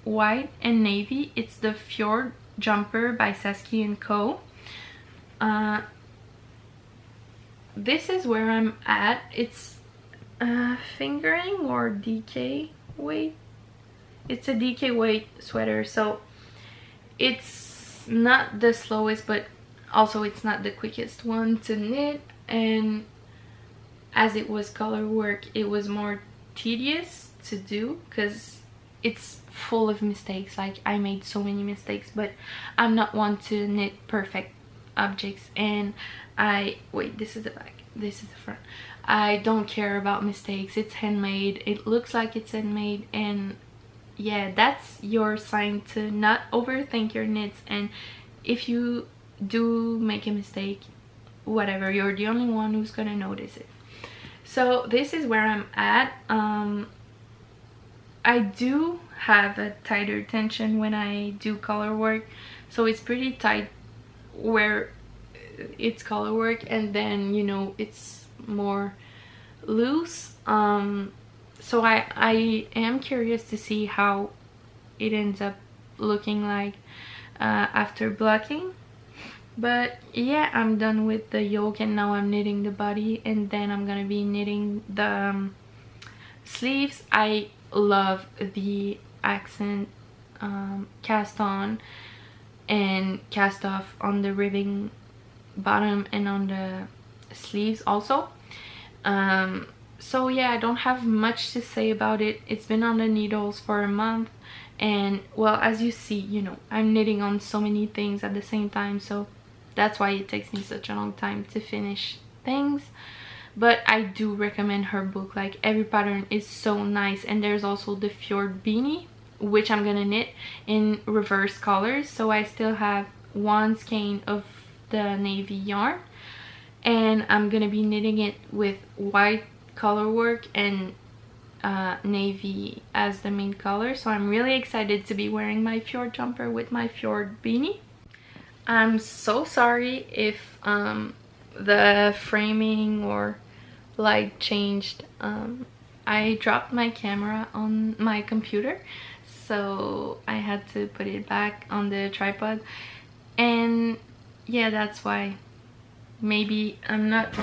white and navy. It's the Fjord jumper by Saskie&co. This is where I'm at. It's fingering or DK weight. It's a DK weight sweater, so it's not the slowest, but also it's not the quickest one to knit, and as it was color work, it was more tedious to do because it's full of mistakes. Like, I made so many mistakes, but I'm not one to knit perfect objects, and wait, this is the back, this is the front. I don't care about mistakes. It's handmade, it looks like it's handmade, and yeah, that's your sign to not overthink your knits. And if you do make a mistake, whatever, you're the only one who's gonna notice it. So this is where I'm at. I do have a tighter tension when I do color work, so it's pretty tight where it's color work, and then, you know, it's more loose. So I am curious to see how it ends up looking like after blocking. But yeah, I'm done with the yoke, and now I'm knitting the body, and then I'm gonna be knitting the sleeves. I love the accent cast on and cast off on the ribbing bottom and on the sleeves also. So yeah, I don't have much to say about it. It's been on the needles for a month, and well, as you see, you know, I'm knitting on so many things at the same time, so that's why it takes me such a long time to finish things. But I do recommend her book. Like, every pattern is so nice. And there's also the Fjord beanie, which I'm gonna knit in reverse colors. So I still have one skein of the navy yarn, and I'm gonna be knitting it with white color work and navy as the main color. So I'm really excited to be wearing my Fjord jumper with my Fjord beanie. I'm so sorry if the framing or light changed. I dropped my camera on my computer, so I had to put it back on the tripod, and yeah, that's why maybe I'm not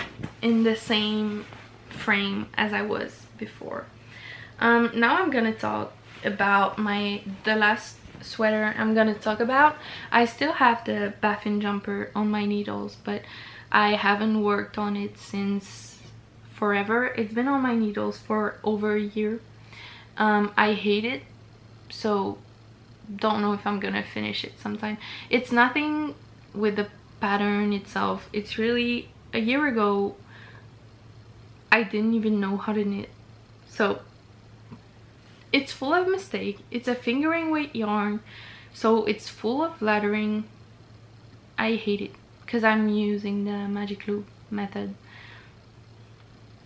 in the same frame as I was before. Now I'm gonna talk about the last sweater I'm gonna talk about. I still have the baffin jumper on my needles, but I haven't worked on it since forever. It's been on my needles for over a year. I hate it, so don't know if I'm gonna finish it sometime. It's nothing with the pattern itself. It's really, a year ago I didn't even know how to knit, so it's full of mistakes. It's a fingering weight yarn, so it's full of lettering. I hate it because I'm using the magic loop method.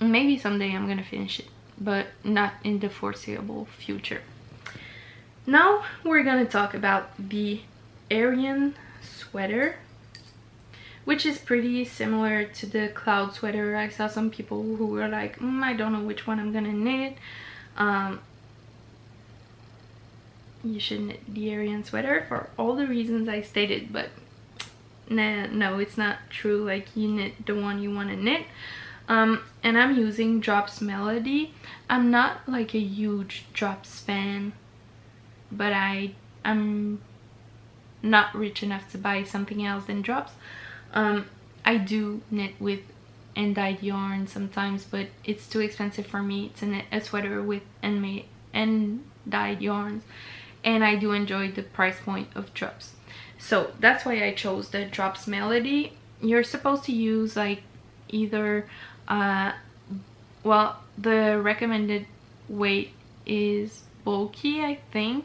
Maybe someday I'm gonna finish it, but not in the foreseeable future. Now we're gonna talk about the Arien sweater, which is pretty similar to the cloud sweater. I saw some people who were like, I don't know which one I'm gonna knit. You should knit the Arien sweater for all the reasons I stated, but nah, no, it's not true. Like, you knit the one you want to knit. And I'm using Drops Melody. I'm not like a huge Drops fan, but I'm not rich enough to buy something else than Drops. I do knit with end-dyed yarn sometimes, but it's too expensive for me to knit a sweater with end-dyed yarns, and I do enjoy the price point of Drops. So that's why I chose the Drops Melody. You're supposed to use like either well, the recommended weight is bulky, I think.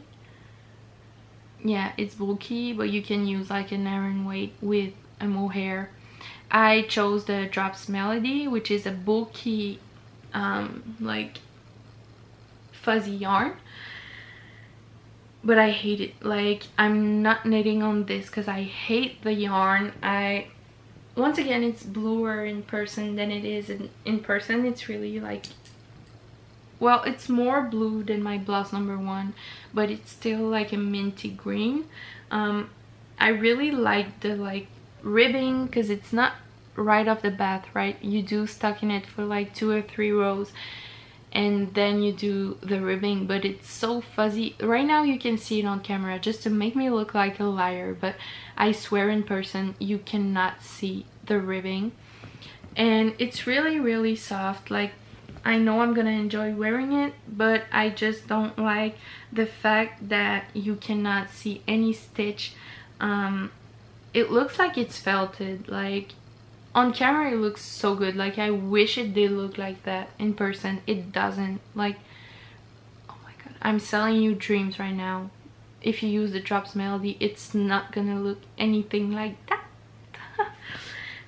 Yeah, it's bulky, but you can use like an Arien weight with a mohair. I chose the Drops Melody, which is a bulky like fuzzy yarn, but I hate it. Like, I'm not knitting on this because I hate the yarn. Once again, it's bluer in person than it is in person. It's really like, well, it's more blue than my Blouse #1, but it's still like a minty green. I really like the like ribbing because it's not right off the bat, right? You do stocking it for like 2 or 3 rows, and then you do the ribbing, but it's so fuzzy. Right now you can see it on camera just to make me look like a liar, but I swear in person you cannot see the ribbing, and it's really, really soft. Like, I know I'm gonna enjoy wearing it, but I just don't like the fact that you cannot see any stitch. It looks like it's felted. Like, on camera it looks so good. Like, I wish it did look like that in person. It doesn't. Like, oh my god, I'm selling you dreams right now. If you use the Drops Melody, it's not gonna look anything like that.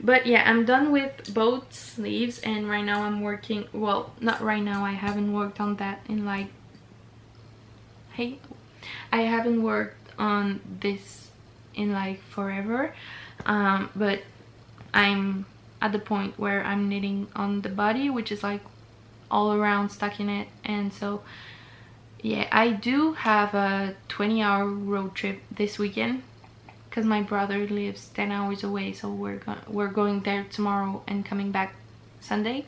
But yeah, I'm done with both sleeves, and right now I'm working, well, not right now, I haven't worked on that in like, hey, I haven't worked on this in like forever, but I'm at the point where I'm knitting on the body, which is like all around stockinette. And so yeah, I do have a 20-hour road trip this weekend because my brother lives 10 hours away, so we're going there tomorrow and coming back Sunday.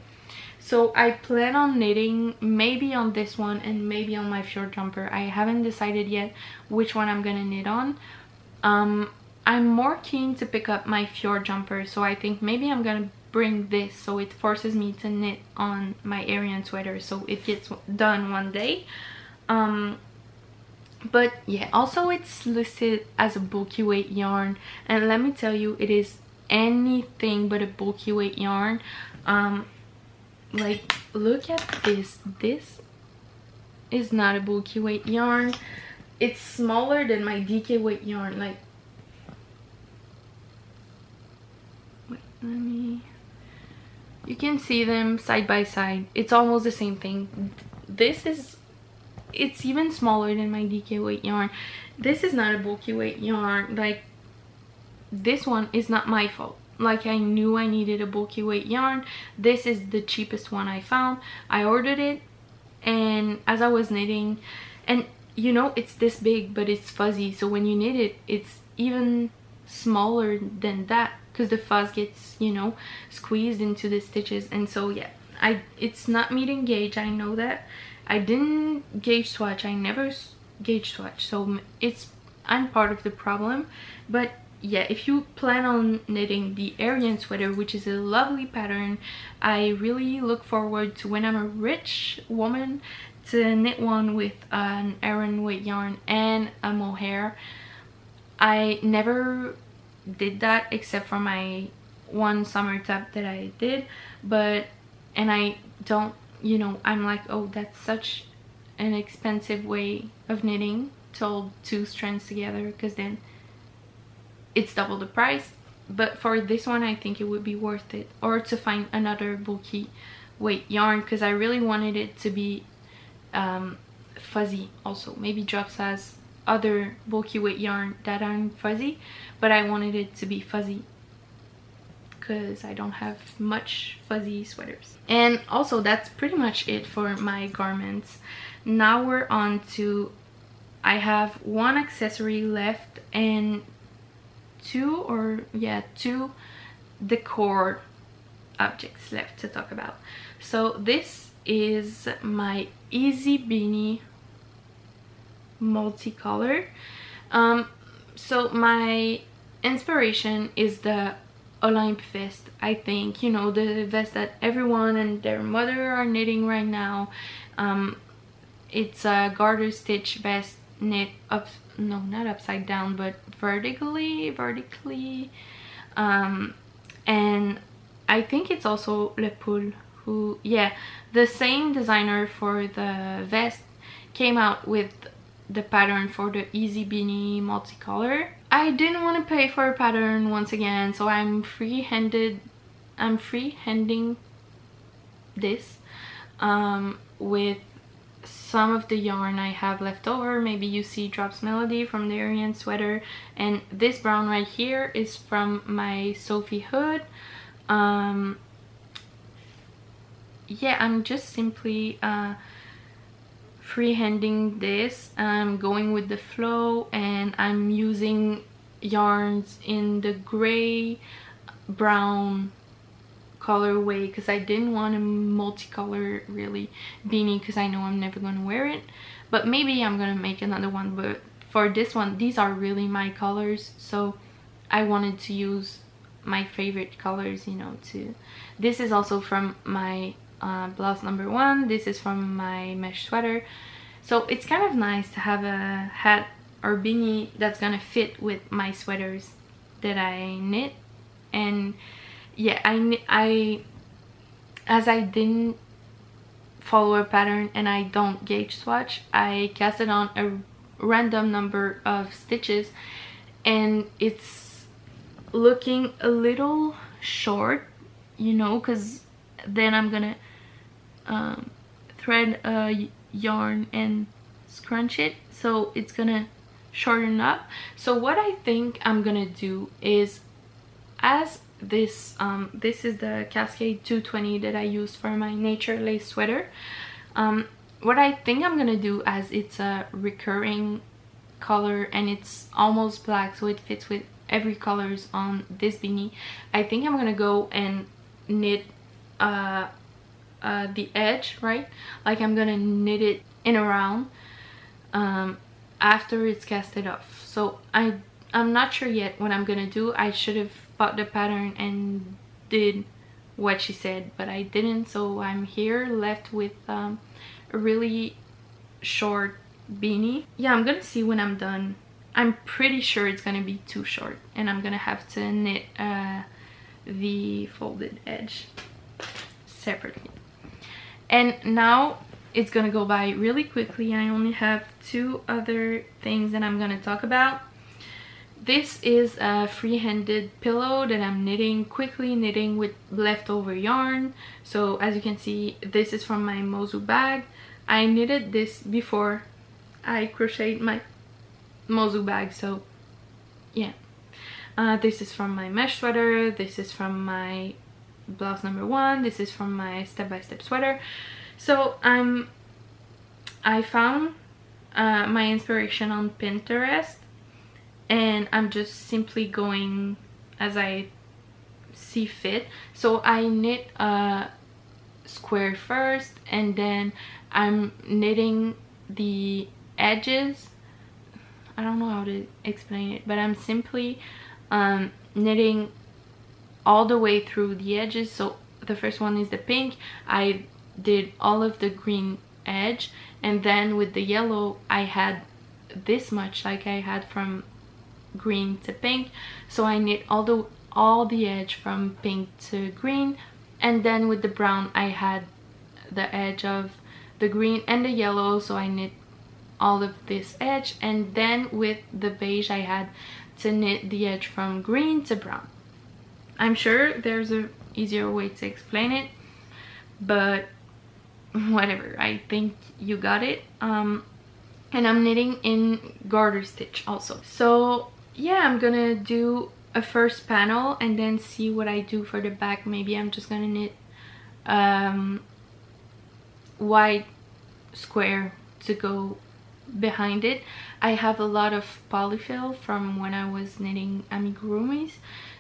So I plan on knitting maybe on this one and maybe on my Fjord jumper. I haven't decided yet which one I'm gonna knit on. I'm more keen to pick up my Fjord jumper, so I think maybe I'm gonna bring this so it forces me to knit on my Arien sweater so it gets done one day. But yeah, also it's listed as a bulky weight yarn, and let me tell you, it is anything but a bulky weight yarn. Like, look at this. This is not a bulky weight yarn. It's smaller than my DK weight yarn. Like, wait, let me, you can see them side by side. It's almost the same thing. This is, it's even smaller than my DK weight yarn. This is not a bulky weight yarn. Like, this one is not my fault. Like, I knew I needed a bulky weight yarn. This is the cheapest one I found. I ordered it, and as I was knitting, and you know, it's this big but it's fuzzy, so when you knit it, it's even smaller than that because the fuzz gets, you know, squeezed into the stitches. And so yeah, it's not meeting gauge. I know that. I didn't gauge swatch. I never gauge swatch, so I'm part of the problem. But yeah, if you plan on knitting the Arien sweater, which is a lovely pattern, I really look forward to, when I'm a rich woman, to knit one with an Arien weight yarn and a mohair. I never did that except for my one summer top that I did, but, and I don't, you know, I'm like, oh, that's such an expensive way of knitting to hold two strands together, because then it's double the price. But for this one, I think it would be worth it, or to find another bulky weight yarn, because I really wanted it to be fuzzy also. Maybe Drops has other bulky weight yarn that aren't fuzzy, but I wanted it to be fuzzy because I don't have much fuzzy sweaters. And also, that's pretty much it for my garments. Now we're on to, I have one accessory left and two decor objects left to talk about. So this is my easy beanie multicolor. So my inspiration is the Olympe vest. I think, you know, the vest that everyone and their mother are knitting right now. It's a garter stitch vest knit up, no, not upside down, but vertically, and I think it's also Le Poule who, yeah, the same designer for the vest came out with the pattern for the easy beanie multicolor. I didn't want to pay for a pattern once again, so I'm freehanding this with some of the yarn I have left over. Maybe you see Drops Melody from the Arien sweater, and this brown right here is from my Sophie hood. Yeah, I'm just simply freehanding this. I'm going with the flow, and I'm using yarns in the gray brown colorway because I didn't want a multicolor really beanie, because I know I'm never gonna wear it, but maybe I'm gonna make another one. But for this one, these are really my colors, so I wanted to use my favorite colors, you know. To this is also from my blouse #1. This is from my mesh sweater, so it's kind of nice to have a hat or beanie that's gonna fit with my sweaters that I knit. And yeah, as I didn't follow a pattern and I don't gauge swatch, I casted on a random number of stitches, and it's looking a little short, you know, because then I'm gonna thread a yarn and scrunch it, so it's gonna shorten up. So what I think I'm gonna do is, as this this is the Cascade 220 that I used for my nature lace sweater. What I think I'm gonna do, as it's a recurring color and it's almost black, so it fits with every colors on this beanie, I think I'm gonna go and knit the edge, right? Like I'm gonna knit it in a round after it's casted off. So I'm not sure yet what I'm gonna do. I should have bought the pattern and did what she said, but I didn't, so I'm here left with a really short beanie. Yeah, I'm gonna see when I'm done. I'm pretty sure it's gonna be too short and I'm gonna have to knit the folded edge separately. And now it's gonna go by really quickly. I only have 2 other things that I'm gonna talk about. This is a free-handed pillow that I'm quickly knitting with leftover yarn. So as you can see, this is from my Mosu bag. I knitted this before I crocheted my Mosu bag, so yeah. This is from my mesh sweater, this is from my blouse number 1, this is from my step-by-step sweater. So I found my inspiration on Pinterest, and I'm just simply going as I see fit. So I knit a square first, and then I'm knitting the edges. I don't know how to explain it, but I'm simply knitting all the way through the edges. So the first one is the pink. I did all of the green edge, and then with the yellow I had this much, like I had from green to pink, so I knit all the edge from pink to green, and then with the brown I had the edge of the green and the yellow, so I knit all of this edge, and then with the beige I had to knit the edge from green to brown. I'm sure there's a easier way to explain it, but whatever, I think you got it. And I'm knitting in garter stitch also. So yeah, I'm gonna do a first panel and then see what I do for the back. Maybe I'm just gonna knit white square to go behind it. I have a lot of polyfill from when I was knitting amigurumis,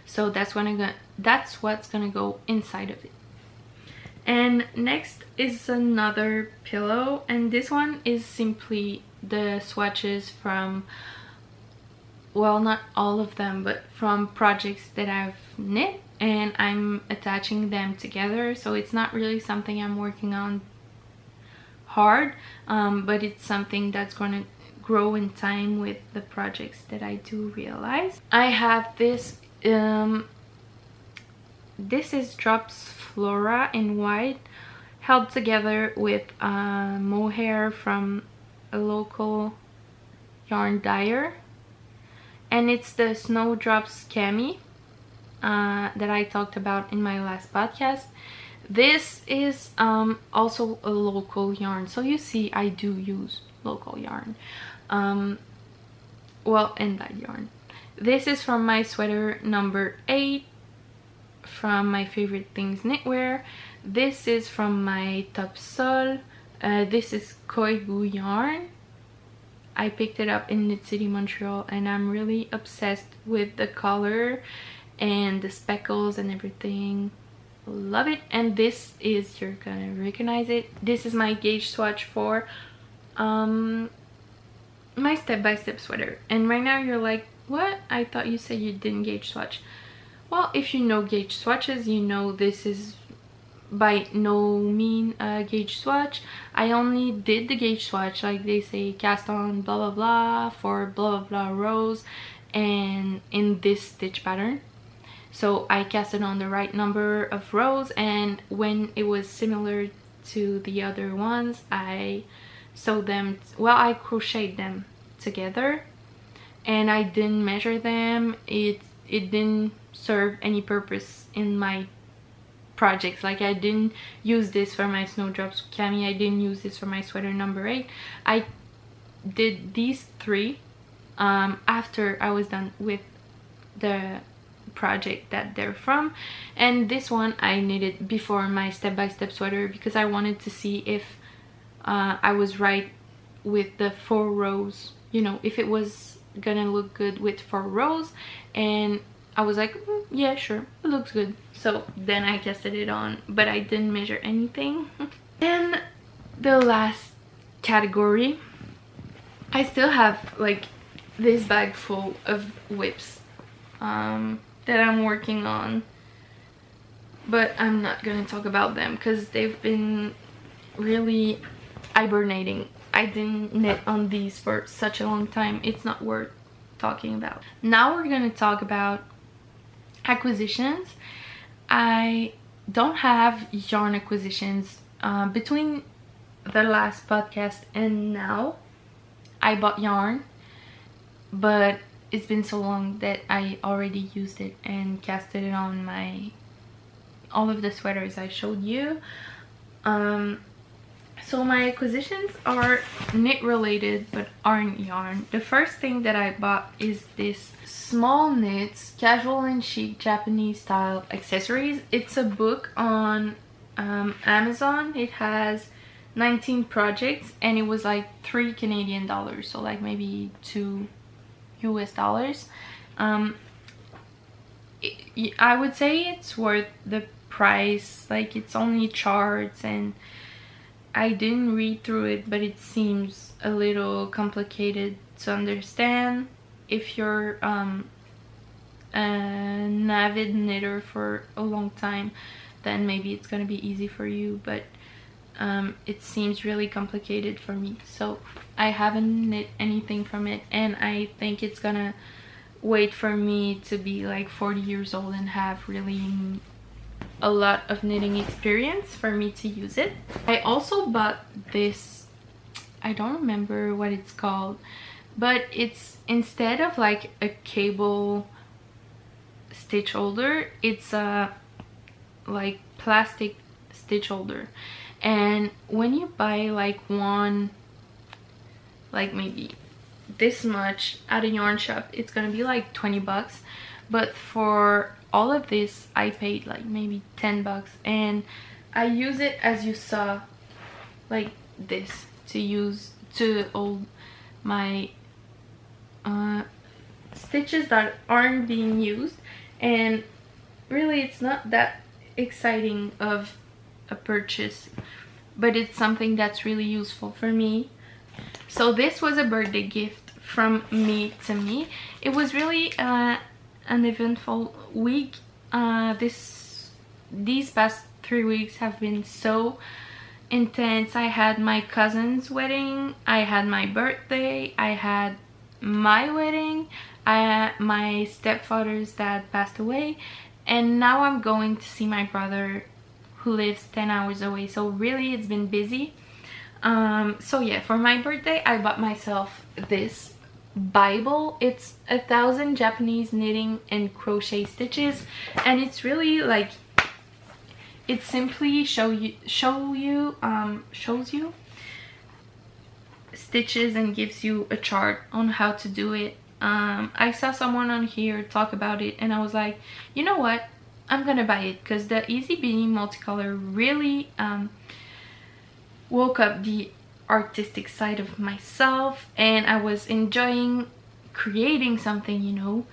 so that's what's gonna go inside of it. And next is another pillow, and this one is simply the swatches from, well, not all of them, but from projects that I've knit, and I'm attaching them together. So it's not really something I'm working on hard, but it's something that's going to grow in time with the projects that I do realize. I have this this is Drops Flora in white, held together with mohair from a local yarn dyer, and it's the Snowdrops cami that I talked about in my last podcast. This is also a local yarn, so you see I do use local yarn, well, and dyed yarn. This is from my sweater number 8 from my favorite things knitwear. This is from my top sol. This is Caidree yarn. I picked it up in Knit City, Montreal, and I'm really obsessed with the color and the speckles and everything. Love it. And this is, you're gonna recognize it, this is my gauge swatch for my step-by-step sweater. And right now you're like, what? I thought you said you didn't gauge swatch. Well, if you know gauge swatches, you know this is by no mean a gauge swatch. I only did the gauge swatch, like they say, cast on blah blah blah for blah blah blah rows, and in this stitch pattern. So I casted on the right number of rows, and when it was similar to the other ones, I sewed them, well, I crocheted them together, and I didn't measure them. it didn't serve any purpose in my projects. Like I didn't use this for my snowdrops cami, I didn't use this for my sweater number 8. I did these 3 after I was done with the project that they're from, and this one I knitted before my step-by-step sweater because I wanted to see if I was right with the 4 rows, you know, if it was gonna look good with 4 rows, and I was like, yeah, sure, it looks good. So then I tested it on, but I didn't measure anything. And the last category, I still have like this bag full of WIPs that I'm working on, but I'm not gonna talk about them because they've been really hibernating. I didn't knit on these for such a long time, it's not worth talking about. Now we're gonna talk about acquisitions. I don't have yarn acquisitions. Between the last podcast and now, I bought yarn, but it's been so long that I already used it and casted it on all of the sweaters I showed you. So my acquisitions are knit related but aren't yarn. The first thing that I bought is this Small Knits Casual and Chic Japanese Style Accessories. It's a book on Amazon. It has 19 projects and it was like $3 Canadian, so like maybe $2 US. I would say it's worth the price. Like it's only charts, and I didn't read through it, but it seems a little complicated to understand. If you're an avid knitter for a long time, then maybe it's gonna be easy for you, but it seems really complicated for me, so I haven't knit anything from it, and I think it's gonna wait for me to be like 40 years old and have really a lot of knitting experience for me to use it. I also bought this, I don't remember what it's called, but it's, instead of like a cable stitch holder, it's a like plastic stitch holder. And when you buy like one, like maybe this much at a yarn shop, it's gonna be like 20 bucks, but for all of this I paid like maybe 10 bucks, and I use it, as you saw, like this, to hold my stitches that aren't being used. And really it's not that exciting of a purchase, but it's something that's really useful for me. So this was a birthday gift from me to me. It was really an eventful week. These past 3 weeks have been so intense. I had my cousin's wedding, I had my birthday, I had my wedding, I had my stepfather's dad passed away, and now I'm going to see my brother who lives 10 hours away. So really it's been busy. So yeah, for my birthday I bought myself this Bible. It's 1,000 Japanese knitting and crochet stitches, and it's really like, it simply shows you stitches and gives you a chart on how to do it. I saw someone on here talk about it, and I was like, you know what, I'm gonna buy it, because the Easy Beanie multicolor really woke up the artistic side of myself, and I was enjoying creating something, you know,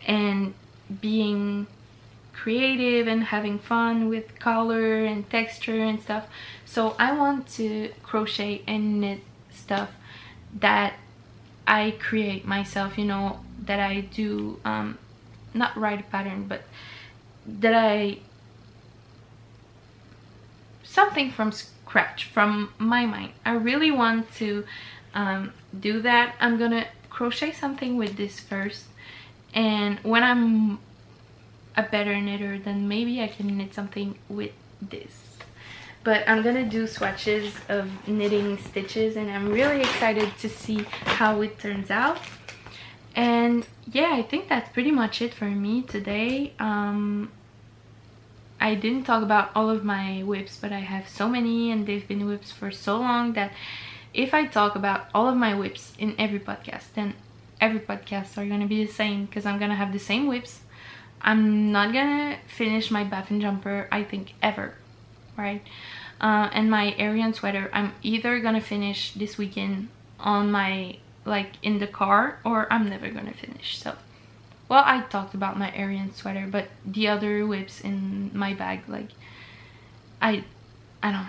and being creative and having fun with color and texture and stuff. So I want to crochet and knit stuff that I create myself, you know, that I do, not write a pattern, but that something from scratch, from my mind. I really want to do that. I'm gonna crochet something with this first, and when I'm a better knitter, then maybe I can knit something with this. But I'm gonna do swatches of knitting stitches, and I'm really excited to see how it turns out. And yeah, I think that's pretty much it for me today. I didn't talk about all of my WIPs, but I have so many and they've been WIPs for so long that if I talk about all of my WIPs in every podcast, then every podcast are gonna be the same, because I'm gonna have the same WIPs. I'm not gonna finish my baffin jumper, I think, ever, right? And my Arien sweater, I'm either gonna finish this weekend on my, like, in the car, or I'm never gonna finish. So, well, I talked about my Arien sweater, but the other WIPs in my bag, like, I don't know.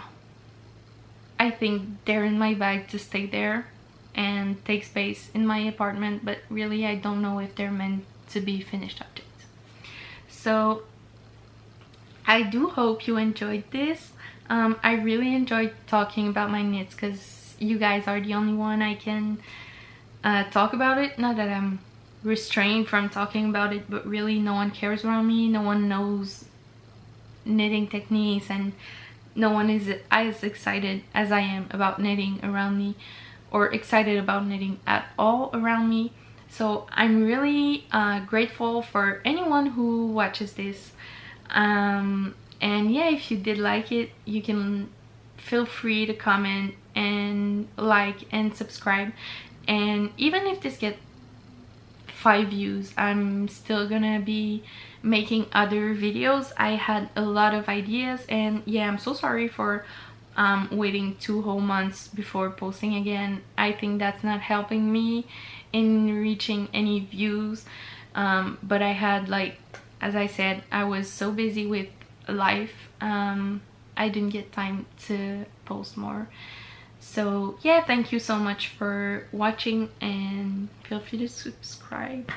I think they're in my bag to stay there and take space in my apartment, but really I don't know if they're meant to be finished objects. So I do hope you enjoyed this. I really enjoyed talking about my knits, because you guys are the only one I can talk about it. Not that I'm restrained from talking about it, but really no one cares around me. No one knows knitting techniques, and no one is as excited as I am about knitting around me, or excited about knitting at all around me. So I'm really grateful for anyone who watches this. And yeah, if you did like it, you can feel free to comment and like and subscribe. And even if this gets 5 views, I'm still gonna be making other videos. I had a lot of ideas, and yeah, I'm so sorry for waiting 2 whole months before posting again. I think that's not helping me in reaching any views, but I had, like, as I said, I was so busy with life, I didn't get time to post more. So yeah, thank you so much for watching, and feel free to subscribe.